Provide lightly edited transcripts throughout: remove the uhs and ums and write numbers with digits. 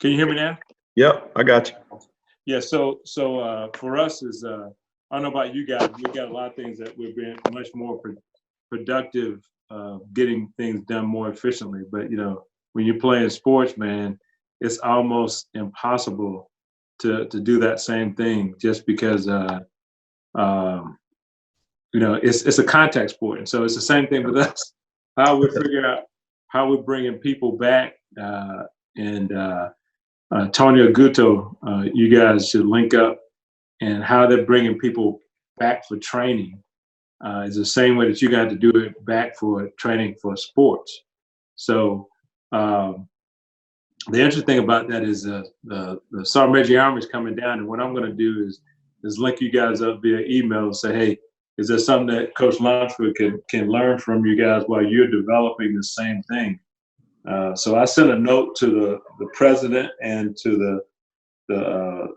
Can you hear me now? Yep, I got you. Yeah. So for us is I don't know about you guys. We got a lot of things that we've been much more productive, getting things done more efficiently. But when you're playing sports, man, it's almost impossible to do that same thing just because it's a contact sport, and so it's the same thing with us. How we figure out how we're bringing people back, and Tony Aguto, you guys should link up, and how they're bringing people back for training is the same way that you got to do it back for training for sports. So the interesting thing about that is the Sergeant Major Army is coming down, and what I'm going to do is link you guys up via email and say, hey, is there something that Coach Lunsford can learn from you guys while you're developing the same thing? So I sent a note to the president and to the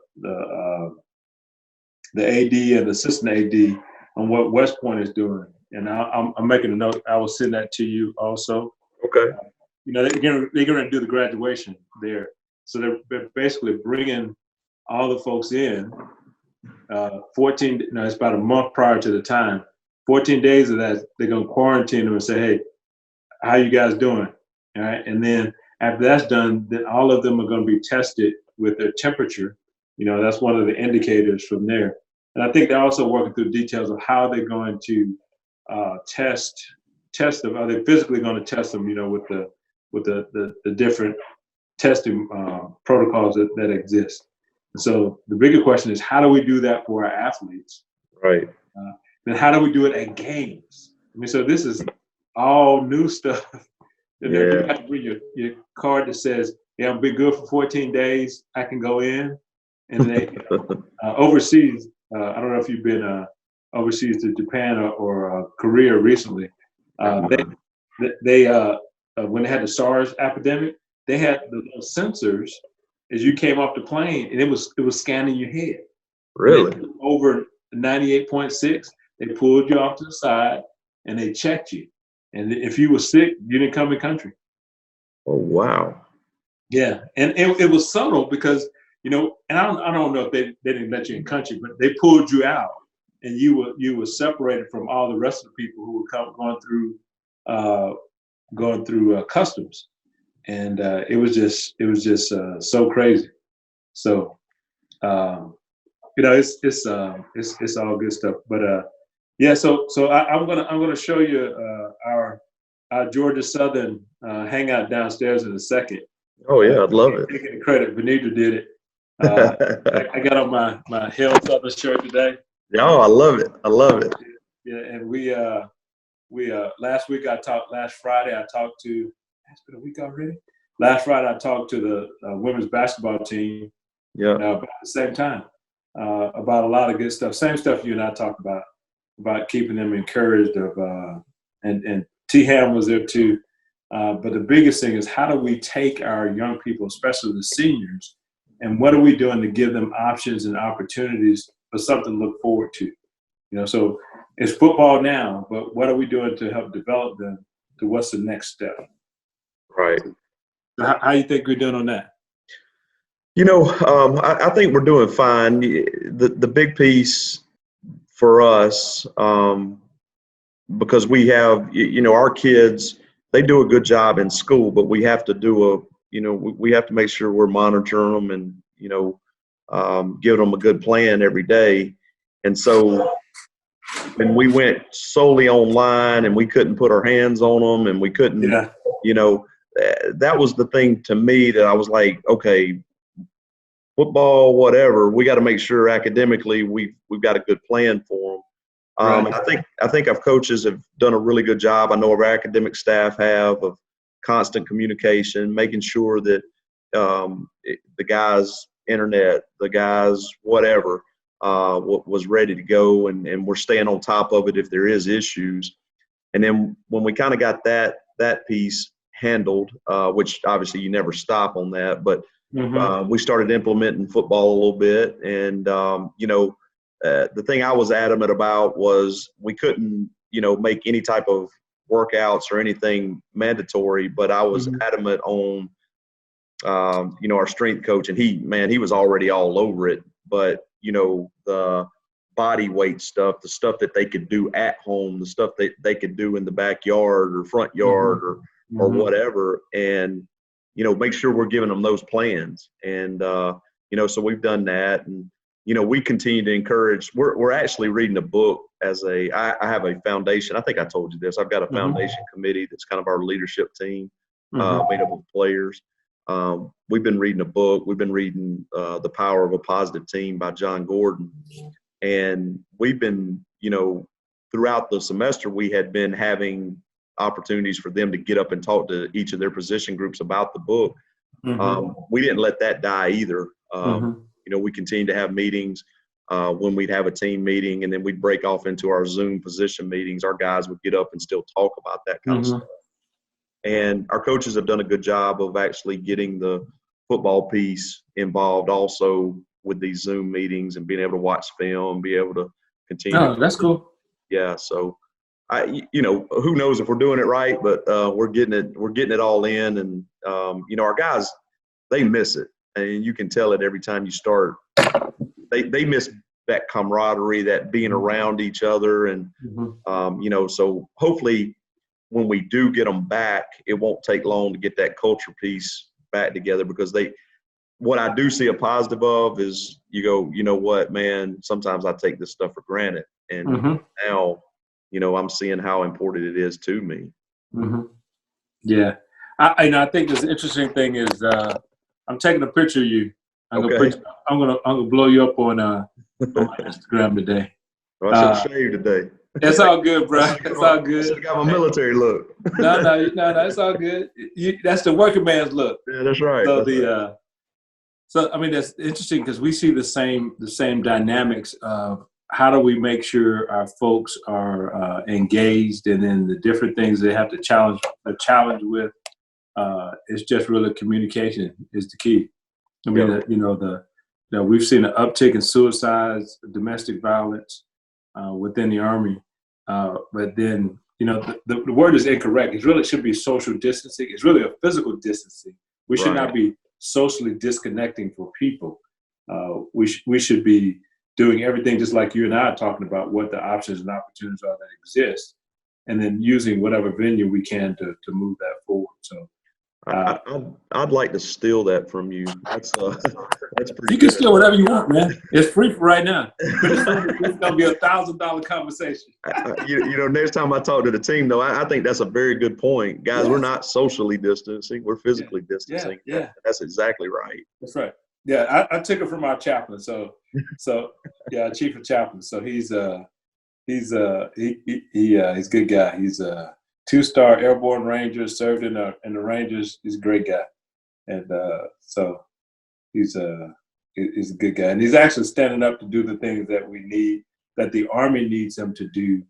AD and the assistant AD on what West Point is doing, and I'm making a note. I will send that to you also. Okay. They're going to do the graduation there, so they're basically bringing all the folks in. 14. It's about a month prior to the time. 14 days of that, they're going to quarantine them and say, hey, how you guys doing? All right. And then after that's done, then all of them are going to be tested with their temperature. That's one of the indicators from there. And I think they're also working through details of how they're going to test them. Are they physically going to test them, with the different testing protocols that exist? And so the bigger question is, how do we do that for our athletes? Right. Then how do we do it at games? So this is all new stuff. And then you have to bring your card that says, yeah, I've been good for 14 days. I can go in. And they overseas, I don't know if you've been overseas to Japan or Korea recently. They when they had the SARS epidemic, they had the little sensors as you came off the plane, and it was scanning your head. Really? Over 98.6, they pulled you off to the side and they checked you. And if you were sick, you didn't come in country. Oh, wow. Yeah, and it was subtle because and I don't know if they didn't let you in country, but they pulled you out, and you were separated from all the rest of the people who were going through customs, and it was just so crazy. So it's all good stuff. But yeah, so I'm gonna show you our Georgia Southern hangout downstairs in a second. Oh yeah, I'd love it. Taking the credit, Benita did it. I got on my Hell Southern shirt today. Oh, I love it. I love it. Yeah, and we last Friday I talked to. It's been a week already. Last Friday I talked to the women's basketball team. Yeah. About the same time about a lot of good stuff. Same stuff you and I talked about keeping them encouraged and T Ham was there too. But the biggest thing is, how do we take our young people, especially the seniors, and what are we doing to give them options and opportunities for something to look forward to? So it's football now, but what are we doing to help develop them to what's the next step? Right. So how you think we're doing on that? I think we're doing fine. The big piece for us, because we have, our kids, they do a good job in school, but we have to we have to make sure we're monitoring them and, giving them a good plan every day. And so when we went solely online and we couldn't put our hands on them and we couldn't, that was the thing to me that I was like, okay, football, whatever, we got to make sure academically we've got a good plan for them. Right. I think our coaches have done a really good job. I know our academic staff have, of constant communication, making sure that the guys' internet, the guys' whatever, was ready to go, and we're staying on top of it if there is issues. And then when we kind of got that piece handled, which obviously you never stop on that, but we started implementing football a little bit, and the thing I was adamant about was we couldn't, make any type of workouts or anything mandatory, but I was adamant on our strength coach, and he was already all over it. But, the body weight stuff, the stuff that they could do at home, the stuff that they could do in the backyard or front yard or whatever. And, make sure we're giving them those plans. And, so we've done that. And, we continue to encourage. We're actually reading a book I have a foundation. I think I told you this. I've got a foundation committee that's kind of our leadership team, made up of players. We've been reading a book. We've been reading The Power of a Positive Team by John Gordon. And we've been, throughout the semester, we had been having opportunities for them to get up and talk to each of their position groups about the book. We didn't let that die either. We continued to have meetings when we'd have a team meeting, and then we'd break off into our Zoom position meetings. Our guys would get up and still talk about that kind of stuff. And our coaches have done a good job of actually getting the football piece involved also with these Zoom meetings and being able to watch film, be able to continue. Oh, that's cool. Yeah. So who knows if we're doing it right, but we're getting it all in. And, our guys, they miss it. And you can tell it every time you start. They miss that camaraderie, that being around each other. And, so hopefully when we do get them back, it won't take long to get that culture piece back together, because what I do see a positive of is you go, you know what, man, sometimes I take this stuff for granted. And now, I'm seeing how important it is to me. Yeah. I think the interesting thing is I'm taking a picture of you. I'm gonna blow you up on my Instagram today. Well, I should have shaved today. It's all good, bro. It's all good. I should have got my military look. No, it's all good. That's the working man's look. Yeah, that's right. So that's interesting, because we see the same dynamics of how do we make sure our folks are engaged, and then the different things they have to challenge with. It's just really communication is the key. We've seen an uptick in suicides, domestic violence within the Army, but then the word is incorrect. It really should be social distancing. It's really a physical distancing. We should not be socially disconnecting for people. We should be doing everything just like you and I are talking about, what the options and opportunities are that exist, and then using whatever venue we can to move that forward. So I'd like to steal that from you. That's pretty. You can steal whatever you want, man. It's free for right now. It's gonna be $1,000 conversation. Next time I talk to the team, though, I think that's a very good point, guys. Yes. We're not socially distancing; we're physically distancing. Yeah. That's exactly right. That's right. Yeah, I took it from our chaplain. So yeah, chief of chaplain. So he's a good guy. He's a 2-star airborne ranger, served in the Rangers. He's a great guy, and so he's a good guy, and he's actually standing up to do the things that we need, that the Army needs him to do,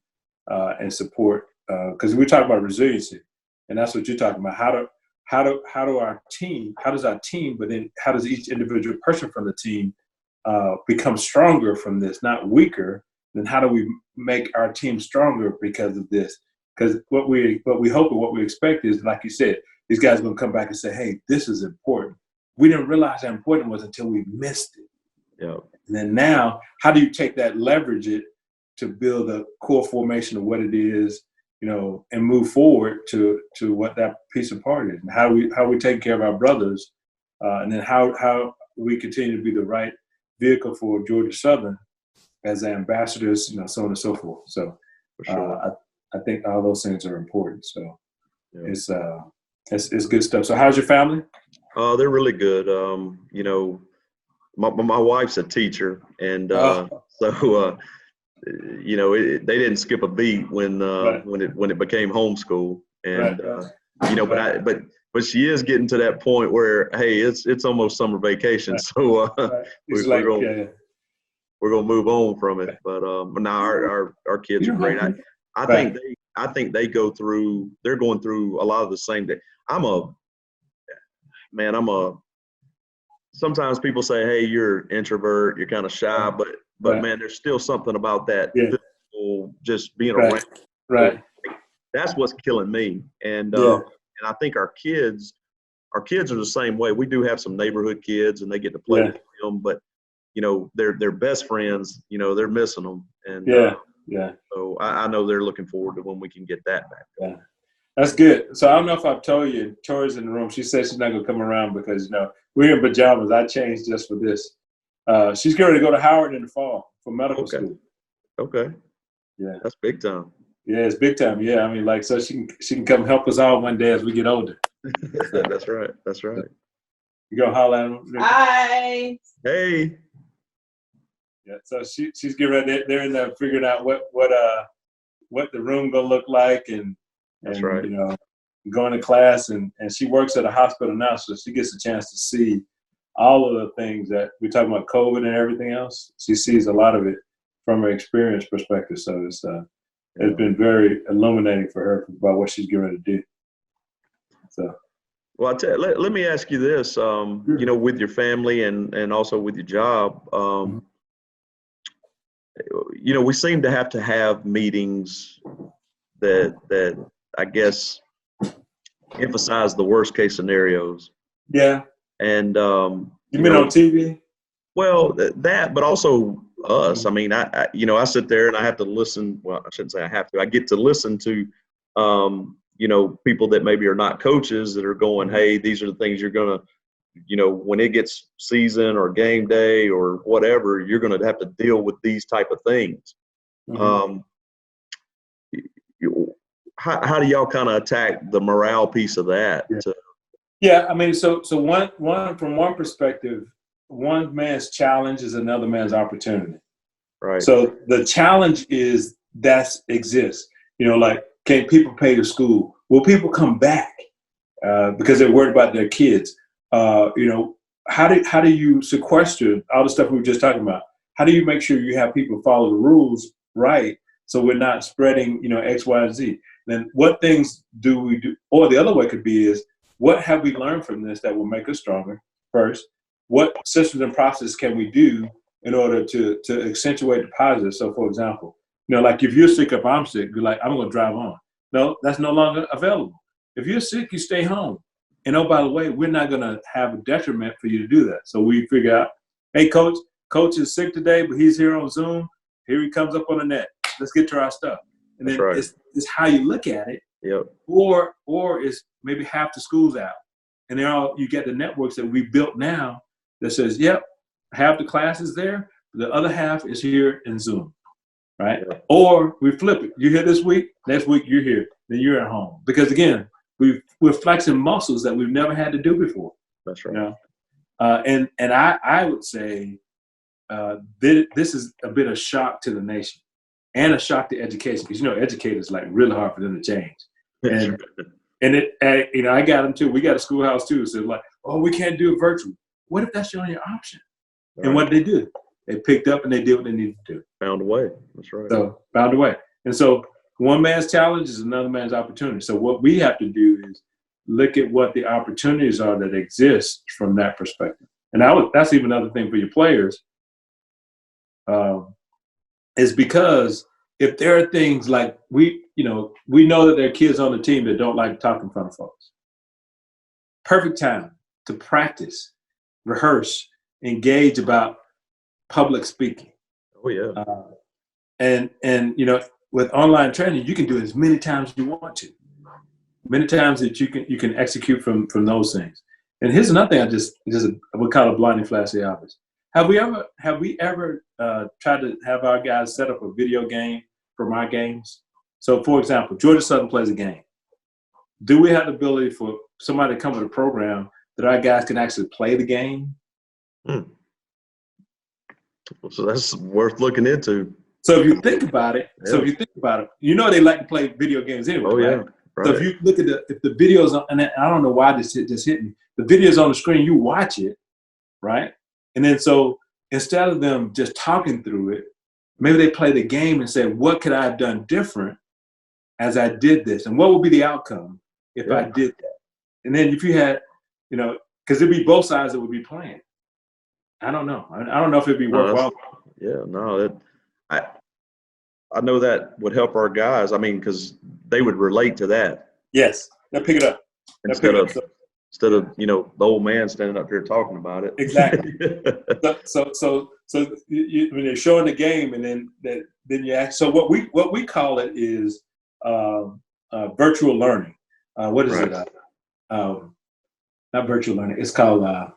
and support. Because we talk about resiliency, and that's what you're talking about. How does our team, but then how does each individual person from the team become stronger from this, not weaker? Then how do we make our team stronger because of this? Because what we hope and what we expect is, like you said, these guys are going to come back and say, hey, this is important. We didn't realize how important it was until we missed it. Yeah. And then now, how do you take that, leverage it to build a core formation of what it is, and move forward to what that piece of part is, and how we take care of our brothers, and then how we continue to be the right vehicle for Georgia Southern as ambassadors, so on and so forth. So for sure. I think all those things are important. So it's good stuff. So how's your family? They're really good. My wife's a teacher, and so they didn't skip a beat when it became homeschool, and but she is getting to that point where, hey, it's almost summer vacation, so we're gonna move on from it. But now our kids are great. I think they're going through a lot of the same thing. Sometimes people say, hey, you're an introvert, you're kind of shy, but man, there's still something about that physical, just being around. Right. That's what's killing me. And I think our kids our kids are the same way. We do have some neighborhood kids, and they get to play with them, but their best friends, they're missing them, and so I know they're looking forward to when we can get that back. Yeah, that's good. So I don't know if I've told you, Tori's in the room. She said she's not gonna come around because we're in pajamas. I changed just for this. She's getting ready to go to Howard in the fall for medical school. Okay. Yeah, that's big time. Yeah, it's big time. Yeah, I mean, so she can come help us all one day as we get older. That's right. You go holler at them. Hi. Hey. Yeah, so she's getting ready. They're in there figuring out what the room gonna look like, and that's right. Going to class, and she works at a hospital now, so she gets a chance to see all of the things that we talk about, COVID and everything else. She sees a lot of it from her experience perspective. So it's been very illuminating for her about what she's getting ready to do. So, well, let me ask you this: with your family and also with your job, we seem to have meetings that I guess emphasize the worst case scenarios. Yeah. And you mean on TV? Well, that, but also us. I mean, I sit there and I have to listen. Well, I shouldn't say I have to. I get to listen to, people that maybe are not coaches that are going, hey, these are the things you're going to, when it gets season or game day or whatever, you're going to have to deal with these type of things. Mm-hmm. How do y'all kind of attack the morale piece of that? Yeah, I mean, so one from one perspective, one man's challenge is another man's opportunity. Right. So the challenge is that exists. Like, can people pay your school? Will people come back because they're worried about their kids? How do you sequester all the stuff we were just talking about? How do you make sure you have people follow the rules right, so we're not spreading X, Y, and Z? Then what things do we do? Or the other way could be is, what have we learned from this that will make us stronger? First, what systems and processes can we do in order to accentuate the positive? So, for example, like if you're sick, if I'm sick, you're like, I'm going to drive on. No, that's no longer available. If you're sick, you stay home. And oh, by the way, we're not going to have a detriment for you to do that. So we figure out, hey, coach is sick today, but he's here on Zoom. Here he comes up on the net. Let's get to our stuff. And then it's how you look at it. Yep. Or it's maybe half the school's out. And you get the networks that we built now that says, yep, half the class is there, the other half is here in Zoom, right? Yeah. Or we flip it. You're here this week, next week you're here, then you're at home. Because again, we're flexing muscles that we've never had to do before. That's right. And I would say this is a bit of shock to the nation and a shock to education, because educators like really hard for them to change. And I got them too. We got a schoolhouse too. So like, oh, we can't do it virtually. What if that's your only option? Right. And what did they do? They picked up and they did what they needed to do. Found a way. That's right. So found a way. And so one man's challenge is another man's opportunity. So what we have to do is look at what the opportunities are that exist from that perspective. And that's even another thing for your players, is because if there are things like we know that there are kids on the team that don't like to talk in front of folks. Perfect time to practice, rehearse, engage about public speaking. Oh yeah. And with online training, you can do it as many times as you want to. Many times that you can execute from those things. And here's another thing I would call a blinding flash of the obvious. Have we ever tried to have our guys set up a video game for my games? So, for example, Georgia Southern plays a game. Do we have the ability for somebody to come with a program that our guys can actually play the game? So that's worth looking into. So if you think about it, they like to play video games anyway. Oh yeah. Right? Right. So if you look at if the videos, and I don't know why this hit me, the video's on the screen, you watch it, right? And then so instead of them just talking through it, maybe they play the game and say, what could I have done different as I did this? And what would be the outcome if I did that? And then if you had, because it'd be both sides that would be playing. I don't know. I don't know if it'd be worthwhile. I know that would help our guys. I mean, because they would relate to that. Yes, they'll pick it up. instead of, you know, the old man standing up here talking about it. Exactly. So when they're showing the game, and then you ask. So what we call it is virtual learning. What is Right. it? Not virtual learning. It's called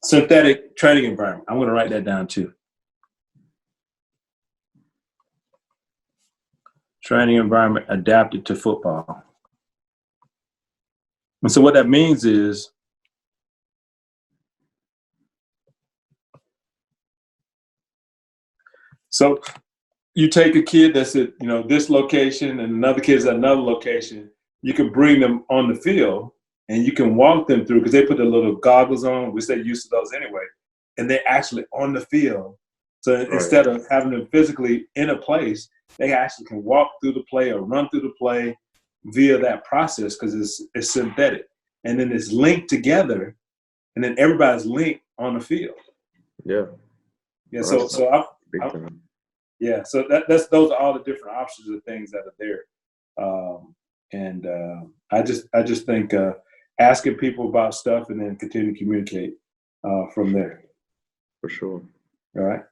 synthetic training environment. I'm going to write that down too. Training environment adapted to football. And so what that means is, so you take a kid that's at, you know, this location and another kid's at another location. You can bring them on the field and you can walk them through, because they put the little goggles on, which they're used to those anyway, and they're actually on the field. So instead of having them physically in a place, they actually can walk through the play or run through the play via that process, because it's synthetic. And then it's linked together, and then everybody's linked on the field. Yeah. Yeah. Well, So yeah. So those are all the different options of things that are there. I just think asking people about stuff and then continue to communicate from there. For sure. All right.